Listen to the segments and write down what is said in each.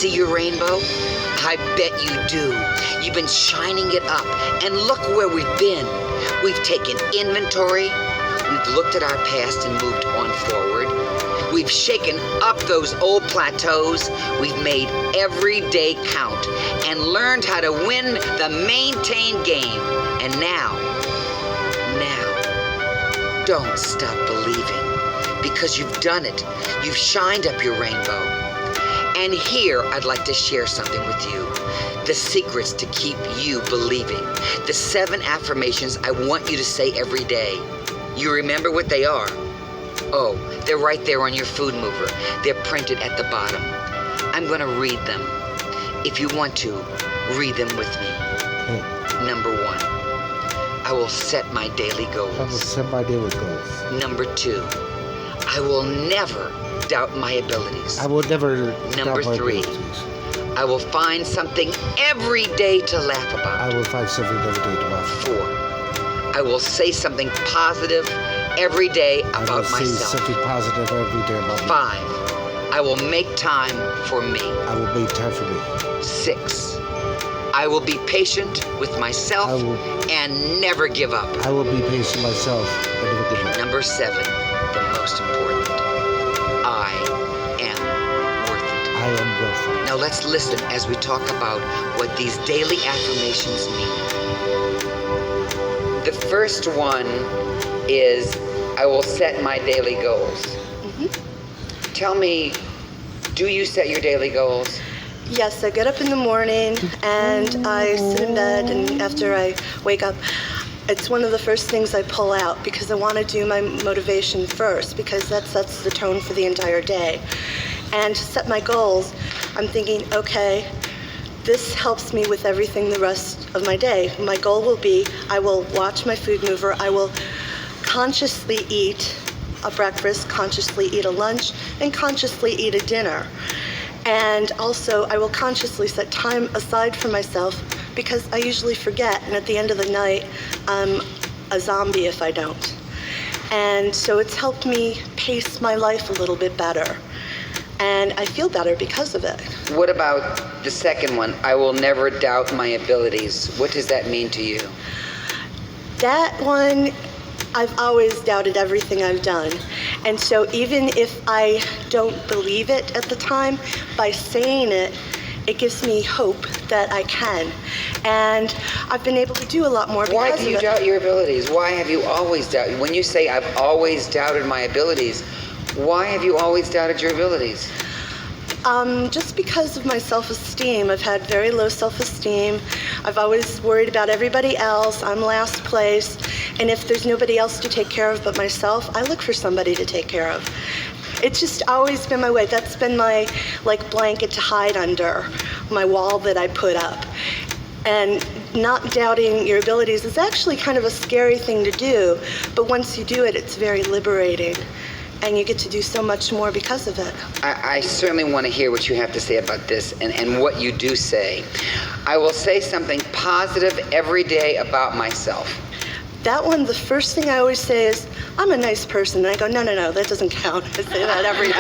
see your rainbow? I bet you do. You've been shining it up, and look where we've been. We've taken inventory, we've looked at our past and moved on forward. We've shaken up those old plateaus, we've made every day count, and learned how to win the maintain game. And now, don't stop believing, because you've done it. You've shined up your rainbow. And here, I'd like to share something with you. The secrets to keep you believing. The 7 affirmations I want you to say every day. You remember what they are? Oh, they're right there on your food mover. They're printed at the bottom. I'm going to read them. If you want to, read them with me. Number 1, I will set my daily goals. I will set my daily goals. Number 2, I will never doubt my abilities. I will never Number doubt my 3, abilities. I will find something every day to laugh about. I will find something every day to laugh about. 4, I will say something positive every day about I will say myself. something positive every day about 5, me. I will make time for me. I will make time for me. 6, I will be patient with myself and never give up. I will be patient myself and never give up. Number 7, the most important, I am worth it. I am worth it. Now let's listen as we talk about what these daily affirmations mean. The first one is, I will set my daily goals. Tell me, do you set your daily goals? Yes, I get up in the morning and I sit in bed, and after I wake up, it's one of the first things I pull out because I want to do my motivation first, because that sets the tone for the entire day. And to set my goals, I'm thinking, okay, this helps me with everything the rest of my day. My goal will be, I will watch my food mover, I will consciously eat a breakfast, consciously eat a lunch, and consciously eat a dinner. And also, I will consciously set time aside for myself, because I usually forget, and at the end of the night, I'm a zombie if I don't. And so it's helped me pace my life a little bit better. And I feel better because of it. What about the second one? I will never doubt my abilities. What does that mean to you? That one, I've always doubted everything I've done. And so even if I don't believe it at the time, by saying it, it gives me hope that I can. And I've been able to do a lot more because Why of it. do you doubt your abilities? Why have you always doubted? When you say, I've always doubted my abilities, why have you always doubted your abilities? Just because of my self-esteem. I've had very low self-esteem. I've always worried about everybody else. I'm last place. And if there's nobody else to take care of but myself, I look for somebody to take care of. It's just always been my way. That's been my blanket to hide under, my wall that I put up. And not doubting your abilities is actually kind of a scary thing to do, but once you do it, it's very liberating. And you get to do so much more because of it. I certainly want to hear what you have to say about this and what you do say. I will say something positive every day about myself. That one, the first thing I always say is, I'm a nice person. And I go, no, that doesn't count. I say that every day.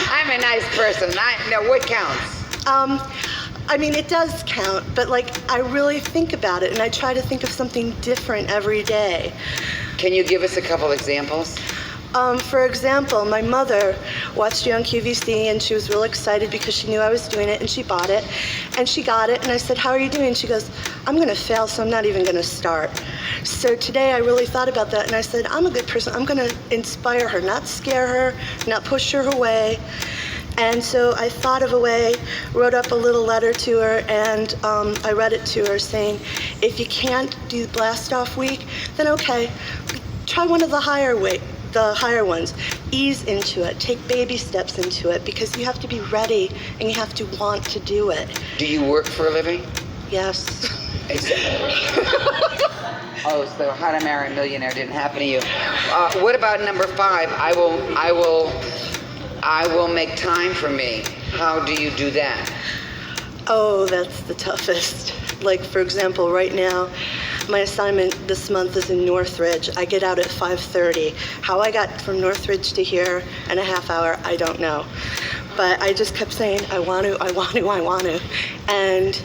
I'm a nice person. No, what counts? I mean, it does count, but I really think about it, and I try to think of something different every day. Can you give us a couple examples? For example, my mother watched you on QVC, and she was real excited because she knew I was doing it, and she bought it, and she got it, and I said, how are you doing? She goes, I'm going to fail, so I'm not even going to start. So today I really thought about that, and I said, I'm a good person. I'm going to inspire her, not scare her, not push her away. And so I thought of a way, wrote up a little letter to her, and I read it to her saying, if you can't do blast off week, then okay, try one of the higher ones. Ease into it, take baby steps into it, because you have to be ready and you have to want to do it. Do you work for a living? Yes. Oh, so How to Marry a Millionaire didn't happen to you. What about number 5? I will make time for me. How do you do that? Oh, that's the toughest. For example, right now, my assignment this month is in Northridge. I get out at 5:30. How I got from Northridge to here in a half hour, I don't know. But I just kept saying, I want to, I want to, I want to. And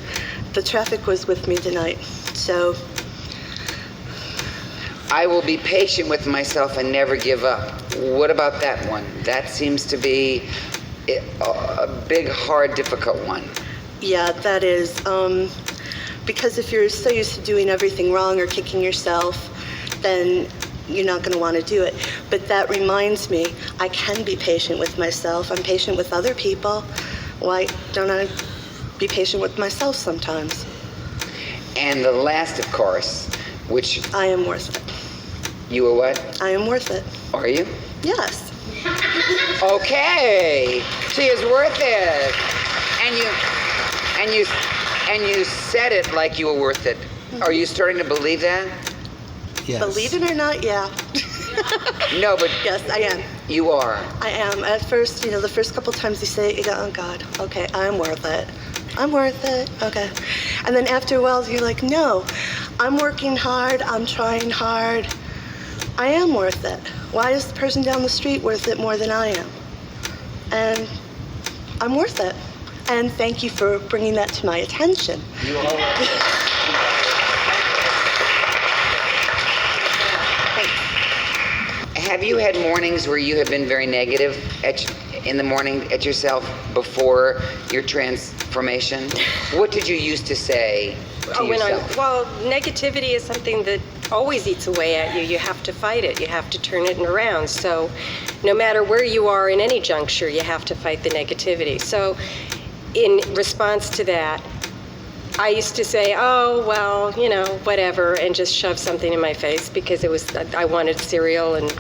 the traffic was with me tonight. So I will be patient with myself and never give up. What about that one? That seems to be a big, hard, difficult one. yeah, that is. Because if you're so used to doing everything wrong or kicking yourself, then you're not going to want to do it. But that reminds me, I can be patient with myself. I'm patient with other people. Why don't I be patient with myself sometimes? And the last, of course, which I am worth it. you are what? I am worth it. Are you? Yes. Okay, she is worth it. And you said it like you were worth it. Are you starting to believe that? Yes. Believe it or not, yeah. No, but Yes, I am. you are. I am. At first, the first couple times you say it, you go, oh God, okay, I'm worth it. I'm worth it, okay. And then after a while, you're like, no, I'm working hard, I'm trying hard. I am worth it. Why is the person down the street worth it more than I am? And I'm worth it. And thank you for bringing that to my attention. You are worth it. Have you had mornings where you have been very negative in the morning at yourself before your transformation? What did you used to say to yourself? Well, negativity is something that always eats away at you. You have to fight it. You have to turn it around. So no matter where you are in any juncture, you have to fight the negativity. So in response to that, I used to say, oh, well, whatever, and just shove something in my face because I wanted cereal and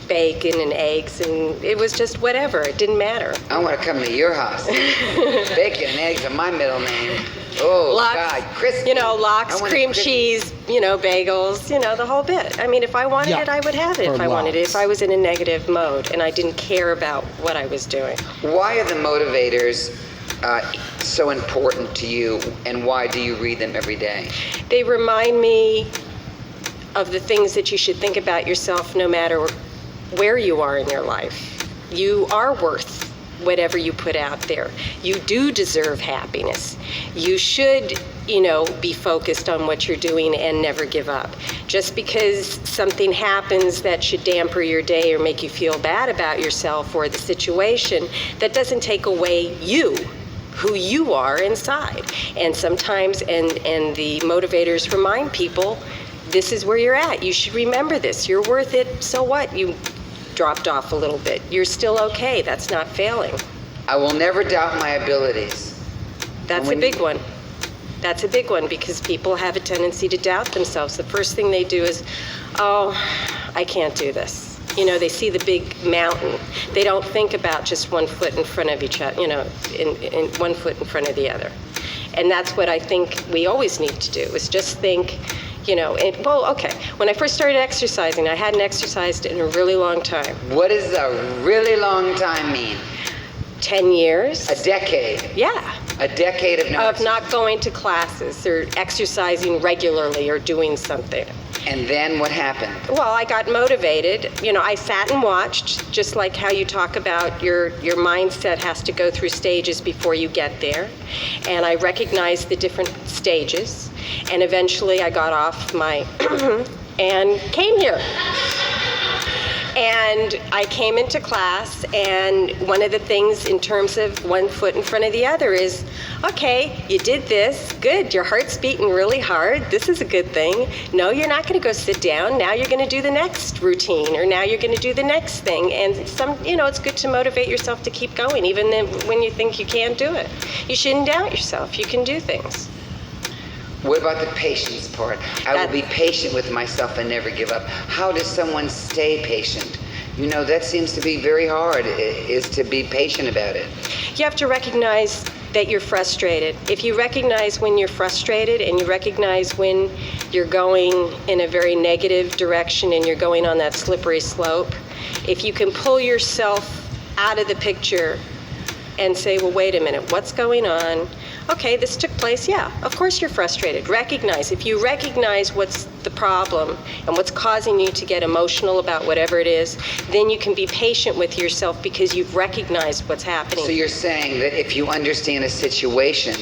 bacon and eggs, and it was just whatever. It didn't matter. I want to come to your house. Bacon and eggs are my middle name. Oh, Lox, God, crispy. lox, cream cheese, bagels, the whole bit. I mean, if I wanted Yeah. it, I would have it if Or I wanted it, lox. if I was in a negative mode and I didn't care about what I was doing. Why are the motivators so important to you, and why do you read them every day? They remind me of the things that you should think about yourself no matter where you are in your life. You are worth whatever you put out there. You do deserve happiness. You should, be focused on what you're doing and never give up. Just because something happens that should damper your day or make you feel bad about yourself or the situation, that doesn't take away who you are inside. And sometimes, and the motivators remind people, this is where you're at. You should remember this. You're worth it. So what? You dropped off a little bit. You're still okay. That's not failing. I will never doubt my abilities. That's a big one. That's a big one because people have a tendency to doubt themselves. The first thing they do is, oh, I can't do this. They see the big mountain. They don't think about just 1 foot in front of each other, in 1 foot in front of the other. And that's what I think we always need to do, is just think, when I first started exercising, I hadn't exercised in a really long time. What does a really long time mean? 10 years. A decade. Yeah. A decade of no Of not going to classes or exercising regularly or doing something. And then what happened? Well, I got motivated. I sat and watched, just like how you talk about your mindset has to go through stages before you get there. And I recognized the different stages. And eventually I got off my and came here. And I came into class, and one of the things in terms of 1 foot in front of the other is, okay, you did this, good, your heart's beating really hard, this is a good thing. No, you're not gonna go sit down, now you're gonna do the next routine, or now you're gonna do the next thing. And it's good to motivate yourself to keep going, even when you think you can't do it. You shouldn't doubt yourself, you can do things. What about the patience part? I will be patient with myself and never give up. How does someone stay patient? That seems to be very hard, is to be patient about it. You have to recognize that you're frustrated. If you recognize when you're frustrated and you recognize when you're going in a very negative direction and you're going on that slippery slope, if you can pull yourself out of the picture and say, well, wait a minute, what's going on? Okay, this took place, yeah, of course you're frustrated. Recognize, if you recognize what's the problem and what's causing you to get emotional about whatever it is, then you can be patient with yourself because you've recognized what's happening. So you're saying that if you understand a situation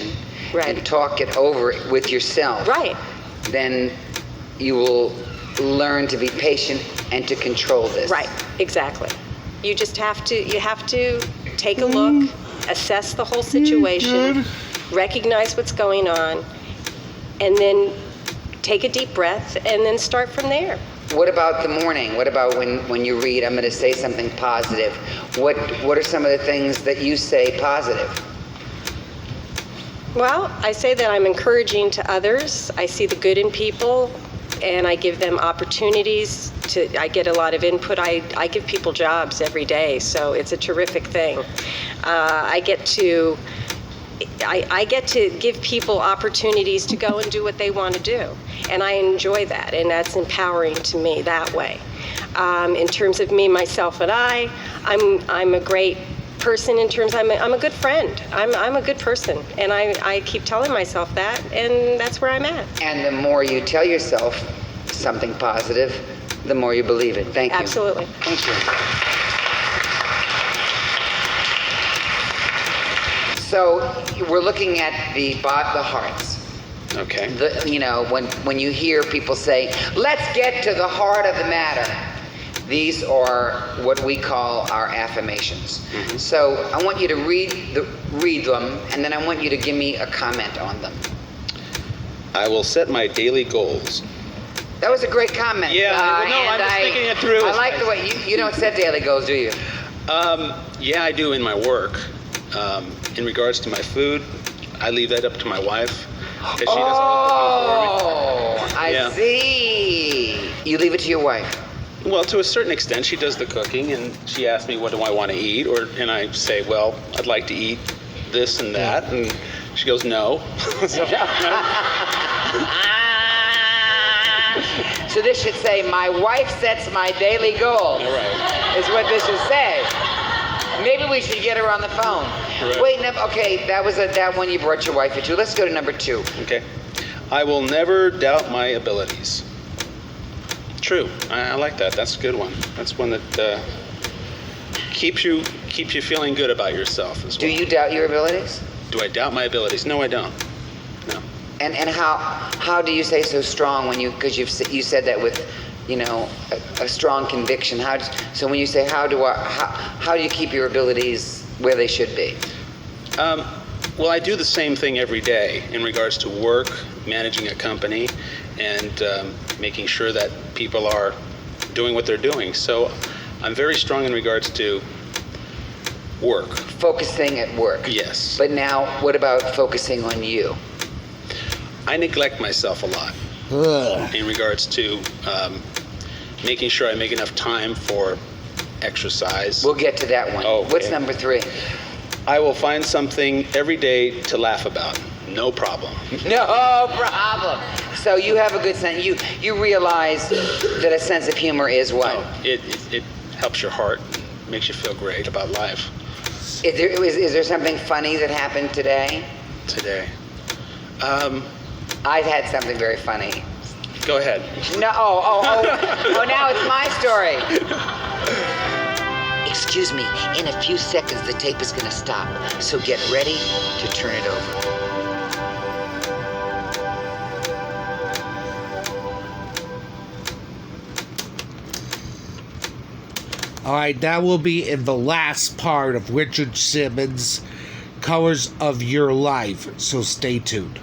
Right. and talk it over with yourself, Right. then you will learn to be patient and to control this. Right, exactly. You just have to take a look, assess the whole situation, recognize what's going on, and then take a deep breath and then start from there. What about the morning? What about when you read, I'm going to say something positive? What are some of the things that you say positive? Well, I say that I'm encouraging to others. I see the good in people, and I give them opportunities I get a lot of input. I give people jobs every day, so it's a terrific thing. I get to give people opportunities to go and do what they want to do, and I enjoy that, and that's empowering to me that way. In terms of me, myself, and I'm a great person in terms, I'm a good friend. I'm a good person, and I keep telling myself that, and that's where I'm at. And the more you tell yourself something positive, the more you believe it. Thank you. Absolutely. Thank you. So we're looking at the hearts. Okay. When you hear people say, let's get to the heart of the matter, these are what we call our affirmations. Mm-hmm. So I want you to read them, and then I want you to give me a comment on them. I will set my daily goals. That was a great comment. Yeah, I'm just thinking it through. I like the way you don't set daily goals, do you? Yeah, I do in my work. In regards to my food, I leave that up to my wife. 'Cause she does all the cooking for me. I Yeah. see. You leave it to your wife. Well, to a certain extent, she does the cooking, and she asks me what do I want to eat, and I say, well, I'd like to eat this and that, and she goes, no. So this should say, my wife sets my daily goals. All right. Is what this should say. Maybe we should get her on the phone. Right. Wait, no, okay, that was that one you brought your wife into. Let's go to number 2. Okay. I will never doubt my abilities. True. I like that. That's a good one. That's one that keeps you feeling good about yourself as well. Do you doubt your abilities? Do I doubt my abilities? No, I don't. No. And how do you say so strong because you said that with a strong conviction? So when you say how do you keep your abilities where they should be? Well, I do the same thing every day in regards to work, managing a company, and making sure that people are doing what they're doing. So I'm very strong in regards to work. Focusing at work. Yes. But now, what about focusing on you? I neglect myself a lot in regards to making sure I make enough time for exercise. We'll get to that one. Oh, okay. What's number 3? I will find something every day to laugh about. No problem. No problem. So you have a good sense. You realize that a sense of humor is what? Oh, it helps your heart, makes you feel great about life. Is there something funny that happened today? Today. I've had something very funny. Go ahead. No. Oh, now it's my story. Excuse me, in a few seconds the tape is going to stop, so get ready to turn it over. All right, that will be in the last part of Richard Simmons' Colors of Your Life, so stay tuned.